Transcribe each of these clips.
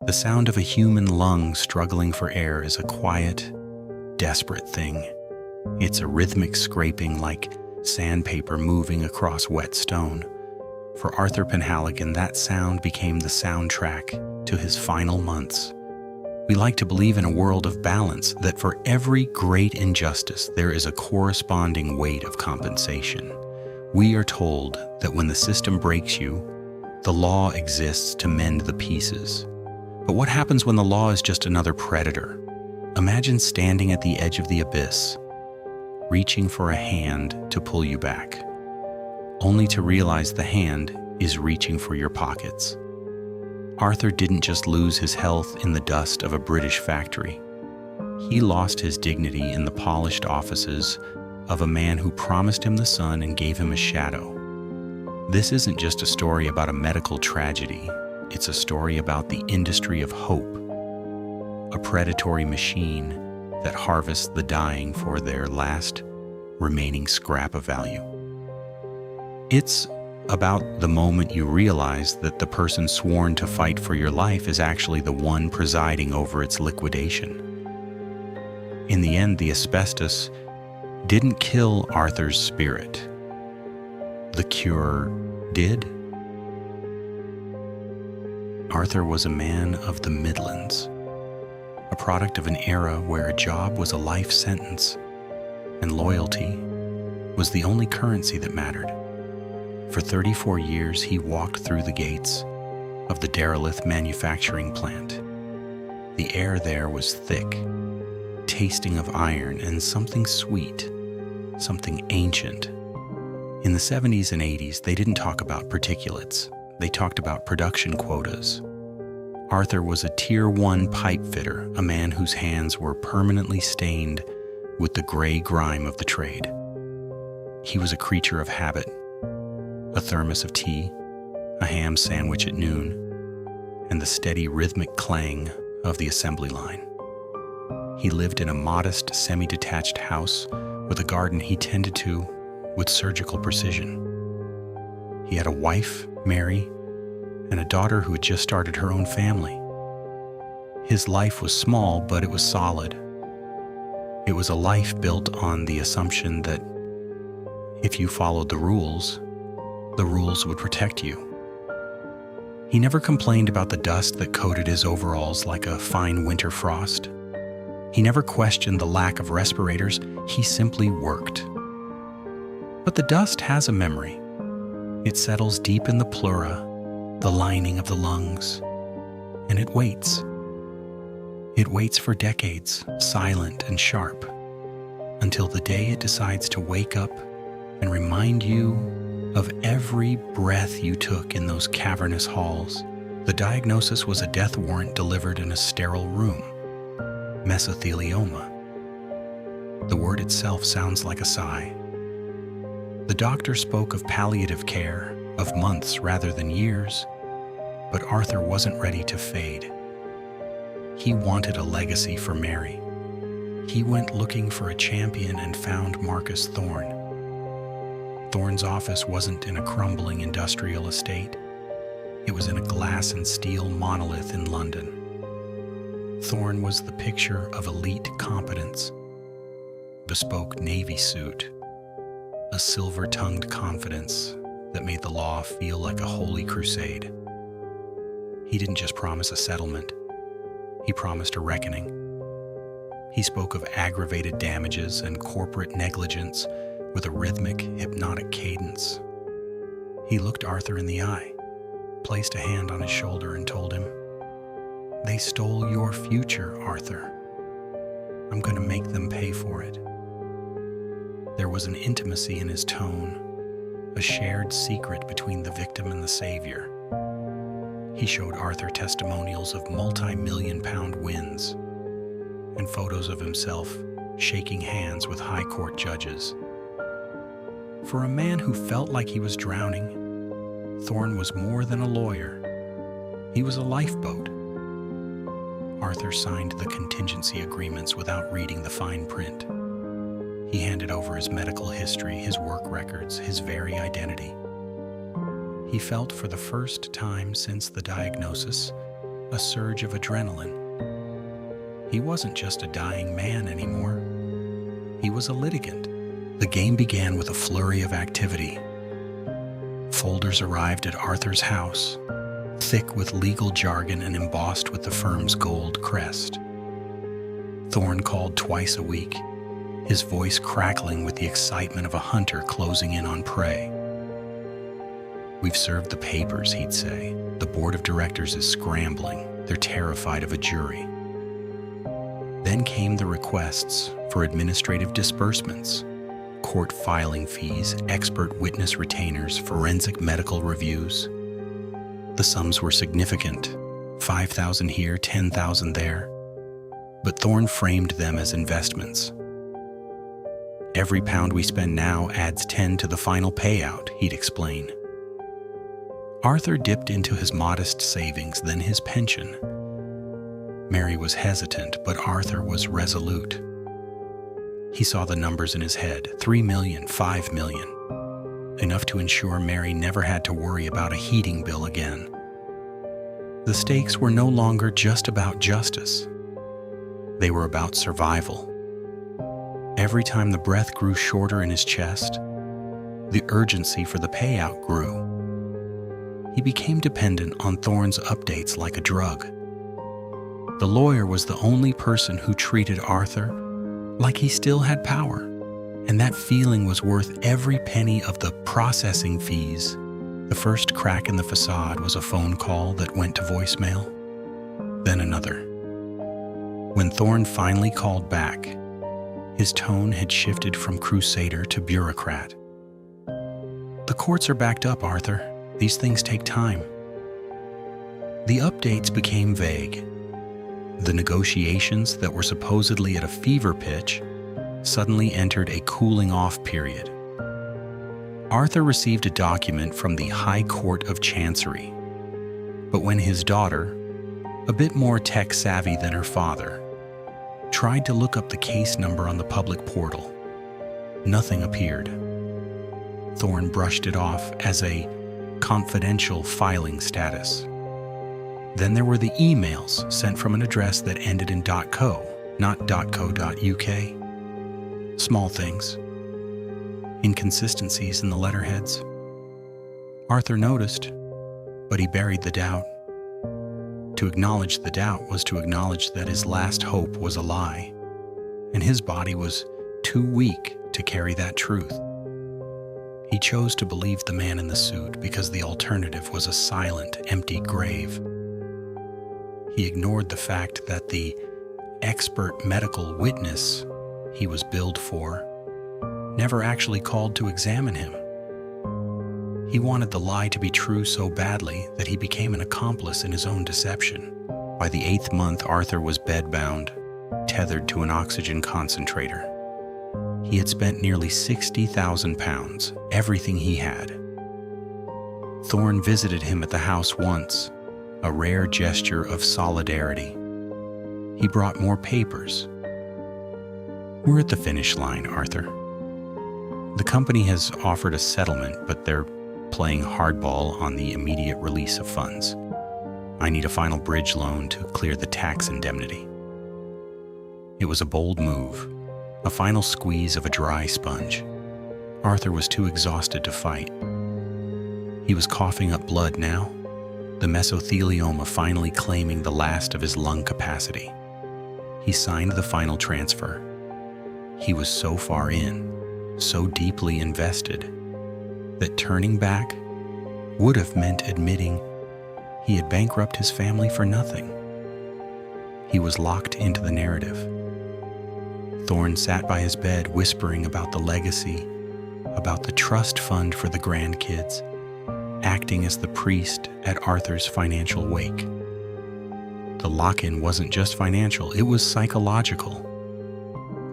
The sound of a human lung struggling for air is a quiet, desperate thing. It's a rhythmic scraping like sandpaper moving across wet stone. For Arthur Penhaligon, that sound became the soundtrack to his final months. We like to believe in a world of balance, that for every great injustice there is a corresponding weight of compensation. We are told that when the system breaks you, the law exists to mend the pieces. But what happens when the law is just another predator? Imagine standing at the edge of the abyss, reaching for a hand to pull you back, only to realize the hand is reaching for your pockets. Arthur didn't just lose his health in the dust of a British factory. He lost his dignity in the polished offices of a man who promised him the sun and gave him a shadow. This isn't just a story about a medical tragedy. It's a story about the industry of hope, a predatory machine that harvests the dying for their last remaining scrap of value. It's about the moment you realize that the person sworn to fight for your life is actually the one presiding over its liquidation. In the end, the asbestos didn't kill Arthur's spirit. The cure did. Arthur was a man of the Midlands, a product of an era where a job was a life sentence and loyalty was the only currency that mattered. For 34 years, he walked through the gates of the derelict manufacturing plant. The air there was thick, tasting of iron and something sweet, something ancient. In the 70s and 80s, they didn't talk about particulates. They talked about production quotas. Arthur was a Tier 1 pipe fitter, a man whose hands were permanently stained with the gray grime of the trade. He was a creature of habit. A thermos of tea, a ham sandwich at noon, and the steady rhythmic clang of the assembly line. He lived in a modest, semi-detached house with a garden he tended to with surgical precision. He had a wife, Mary, and a daughter who had just started her own family. His life was small, but it was solid. It was a life built on the assumption that if you followed the rules would protect you. He never complained about the dust that coated his overalls like a fine winter frost. He never questioned the lack of respirators. He simply worked. But the dust has a memory. It settles deep in the pleura, the lining of the lungs, and it waits. It waits for decades, silent and sharp, until the day it decides to wake up and remind you of every breath you took in those cavernous halls. The diagnosis was a death warrant delivered in a sterile room. Mesothelioma. The word itself sounds like a sigh. The doctor spoke of palliative care, of months rather than years, but Arthur wasn't ready to fade. He wanted a legacy for Mary. He went looking for a champion and found Marcus Thorne. Thorne's office wasn't in a crumbling industrial estate. It was in a glass and steel monolith in London. Thorne was the picture of elite competence. Bespoke navy suit, a silver-tongued confidence that made the law feel like a holy crusade. He didn't just promise a settlement. He promised a reckoning. He spoke of aggravated damages and corporate negligence with a rhythmic, hypnotic cadence. He looked Arthur in the eye, placed a hand on his shoulder and told him, "They stole your future, Arthur. I'm going to make them pay for it." There was an intimacy in his tone, a shared secret between the victim and the savior. He showed Arthur testimonials of multi-million-pound wins and photos of himself shaking hands with high court judges. For a man who felt like he was drowning, Thorne was more than a lawyer. He was a lifeboat. Arthur signed the contingency agreements without reading the fine print. He handed over his medical history, his work records, his very identity. He felt for the first time since the diagnosis a surge of adrenaline. He wasn't just a dying man anymore. He was a litigant. The game began with a flurry of activity. Folders arrived at Arthur's house, thick with legal jargon and embossed with the firm's gold crest. Thorne called twice a week, his voice crackling with the excitement of a hunter closing in on prey. "We've served the papers," he'd say. "The board of directors is scrambling. They're terrified of a jury." Then came the requests for administrative disbursements, court filing fees, expert witness retainers, forensic medical reviews. The sums were significant, 5,000 here, 10,000 there. But Thorne framed them as investments. "Every pound we spend now adds 10 to the final payout," he'd explain. Arthur dipped into his modest savings, then his pension. Mary was hesitant, but Arthur was resolute. He saw the numbers in his head, 3 million, 5 million. Enough to ensure Mary never had to worry about a heating bill again. The stakes were no longer just about justice. They were about survival. Every time the breath grew shorter in his chest, the urgency for the payout grew. He became dependent on Thorne's updates like a drug. The lawyer was the only person who treated Arthur like he still had power, and that feeling was worth every penny of the processing fees. The first crack in the facade was a phone call that went to voicemail, then another. When Thorne finally called back, his tone had shifted from crusader to bureaucrat. "The courts are backed up, Arthur. These things take time." The updates became vague. The negotiations that were supposedly at a fever pitch suddenly entered a cooling-off period. Arthur received a document from the High Court of Chancery, but when his daughter, a bit more tech-savvy than her father, tried to look up the case number on the public portal, nothing appeared. Thorne brushed it off as a confidential filing status. Then there were the emails sent from an address that ended in .co, not .co.uk. Small things. Inconsistencies in the letterheads. Arthur noticed, but he buried the doubt. To acknowledge the doubt was to acknowledge that his last hope was a lie, and his body was too weak to carry that truth. He chose to believe the man in the suit because the alternative was a silent, empty grave. He ignored the fact that the expert medical witness he was billed for never actually called to examine him. He wanted the lie to be true so badly that he became an accomplice in his own deception. By the 8th month, Arthur was bedbound, tethered to an oxygen concentrator. He had spent nearly 60,000 pounds, everything he had. Thorne visited him at the house once, a rare gesture of solidarity. He brought more papers. "We're at the finish line, Arthur. The company has offered a settlement, but they're playing hardball on the immediate release of funds. I need a final bridge loan to clear the tax indemnity." It was a bold move, a final squeeze of a dry sponge. Arthur was too exhausted to fight. He was coughing up blood now, the mesothelioma finally claiming the last of his lung capacity. He signed the final transfer. He was so far in, so deeply invested, that turning back would have meant admitting he had bankrupted his family for nothing. He was locked into the narrative. Thorne sat by his bed whispering about the legacy, about the trust fund for the grandkids, acting as the priest at Arthur's financial wake. The lock-in wasn't just financial, it was psychological.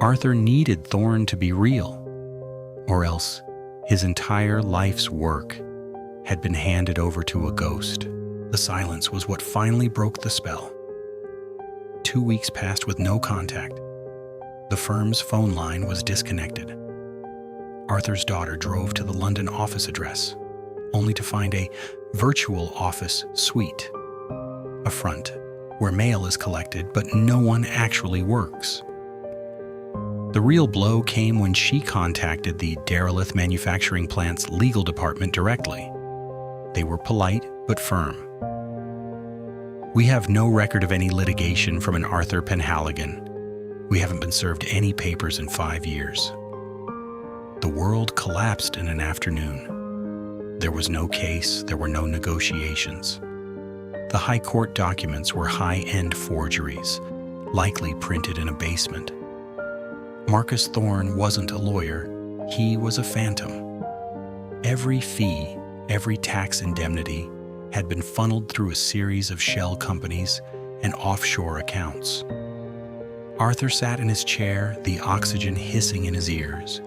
Arthur needed Thorne to be real, or else his entire life's work had been handed over to a ghost. The silence was what finally broke the spell. 2 weeks passed with no contact. The firm's phone line was disconnected. Arthur's daughter drove to the London office address, only to find a virtual office suite. A front where mail is collected, but no one actually works. The real blow came when she contacted the Derelith manufacturing plant's legal department directly. They were polite but firm. "We have no record of any litigation from an Arthur Penhaligon. We haven't been served any papers in 5 years." The world collapsed in an afternoon. There was no case, there were no negotiations. The high court documents were high-end forgeries, likely printed in a basement. Marcus Thorne wasn't a lawyer, he was a phantom. Every fee, every tax indemnity had been funneled through a series of shell companies and offshore accounts. Arthur sat in his chair, the oxygen hissing in his ears,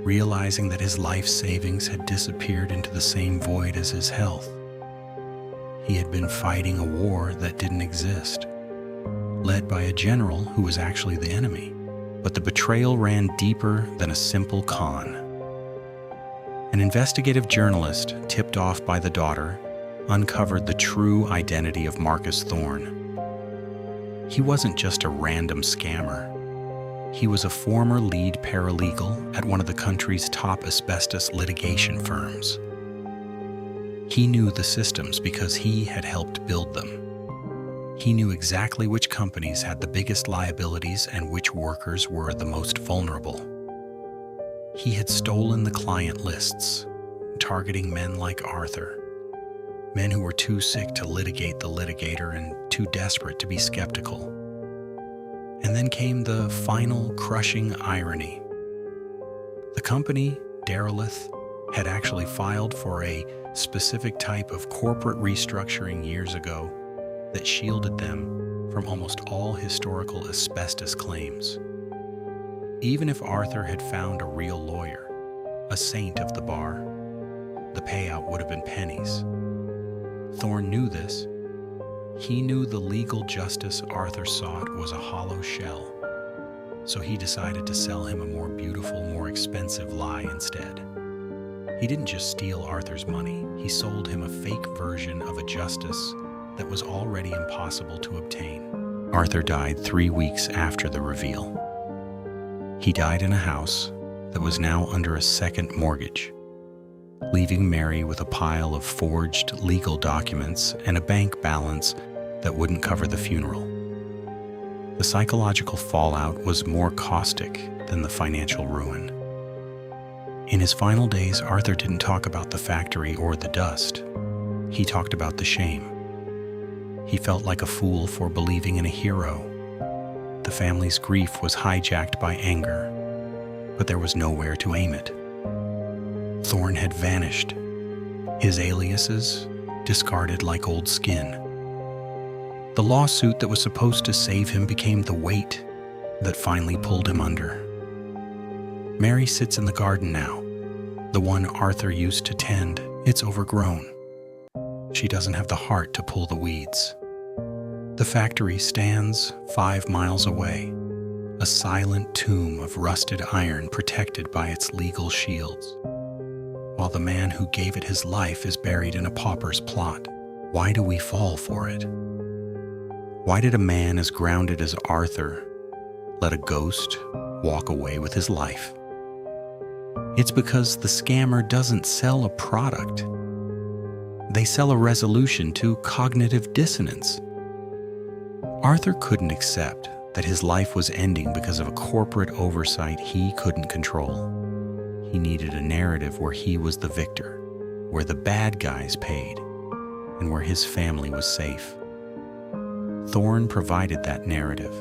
realizing that his life savings had disappeared into the same void as his health. He had been fighting a war that didn't exist, led by a general who was actually the enemy. But the betrayal ran deeper than a simple con. An investigative journalist, tipped off by the daughter, uncovered the true identity of Marcus Thorne. He wasn't just a random scammer. He was a former lead paralegal at one of the country's top asbestos litigation firms. He knew the systems because he had helped build them. He knew exactly which companies had the biggest liabilities and which workers were the most vulnerable. He had stolen the client lists, targeting men like Arthur, men who were too sick to litigate the litigator and too desperate to be skeptical. And then came the final crushing irony. The company, Derelith, had actually filed for a specific type of corporate restructuring years ago that shielded them from almost all historical asbestos claims. Even if Arthur had found a real lawyer, a saint of the bar, the payout would have been pennies. Thorne knew this. He knew the legal justice Arthur sought was a hollow shell, so he decided to sell him a more beautiful, more expensive lie instead. He didn't just steal Arthur's money, he sold him a fake version of a justice that was already impossible to obtain. Arthur died 3 weeks after the reveal. He died in a house that was now under a second mortgage, leaving Mary with a pile of forged legal documents and a bank balance that wouldn't cover the funeral. The psychological fallout was more caustic than the financial ruin. In his final days, Arthur didn't talk about the factory or the dust. He talked about the shame. He felt like a fool for believing in a hero. The family's grief was hijacked by anger, but there was nowhere to aim it. Thorne had vanished, his aliases discarded like old skin. The lawsuit that was supposed to save him became the weight that finally pulled him under. Mary sits in the garden now, the one Arthur used to tend. It's overgrown. She doesn't have the heart to pull the weeds. The factory stands 5 miles away, a silent tomb of rusted iron protected by its legal shields, while the man who gave it his life is buried in a pauper's plot. Why do we fall for it? Why did a man as grounded as Arthur let a ghost walk away with his life? It's because the scammer doesn't sell a product. They sell a resolution to cognitive dissonance. Arthur couldn't accept that his life was ending because of a corporate oversight he couldn't control. He needed a narrative where he was the victor, where the bad guys paid, and where his family was safe. Thorne provided that narrative.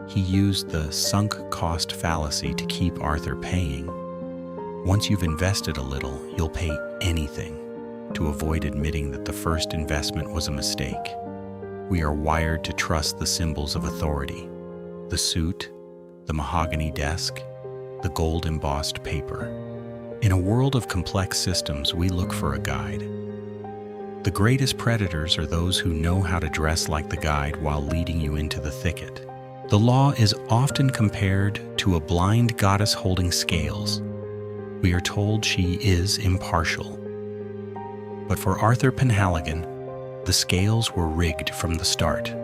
He used the sunk cost fallacy to keep Arthur paying. Once you've invested a little, you'll pay anything to avoid admitting that the first investment was a mistake. We are wired to trust the symbols of authority: the suit, the mahogany desk, the gold-embossed paper. In a world of complex systems, we look for a guide. The greatest predators are those who know how to dress like the guide while leading you into the thicket. The law is often compared to a blind goddess holding scales. We are told she is impartial. But for Arthur Penhaligon, the scales were rigged from the start.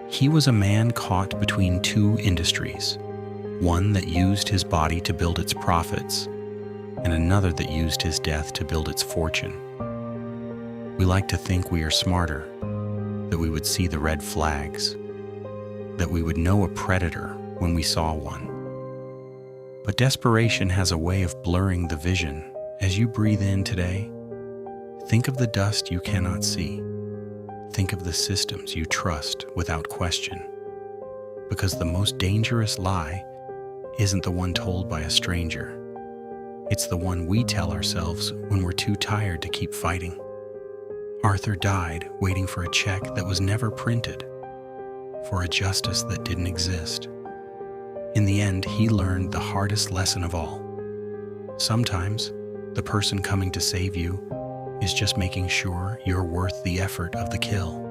He was a man caught between two industries, one that used his body to build its profits, and another that used his death to build its fortune. We like to think we are smarter, that we would see the red flags, that we would know a predator when we saw one. But desperation has a way of blurring the vision. As you breathe in today, think of the dust you cannot see. Think of the systems you trust without question. Because the most dangerous lie isn't the one told by a stranger. It's the one we tell ourselves when we're too tired to keep fighting. Arthur died waiting for a check that was never printed, for a justice that didn't exist. In the end, he learned the hardest lesson of all. Sometimes, the person coming to save you is just making sure you're worth the effort of the kill.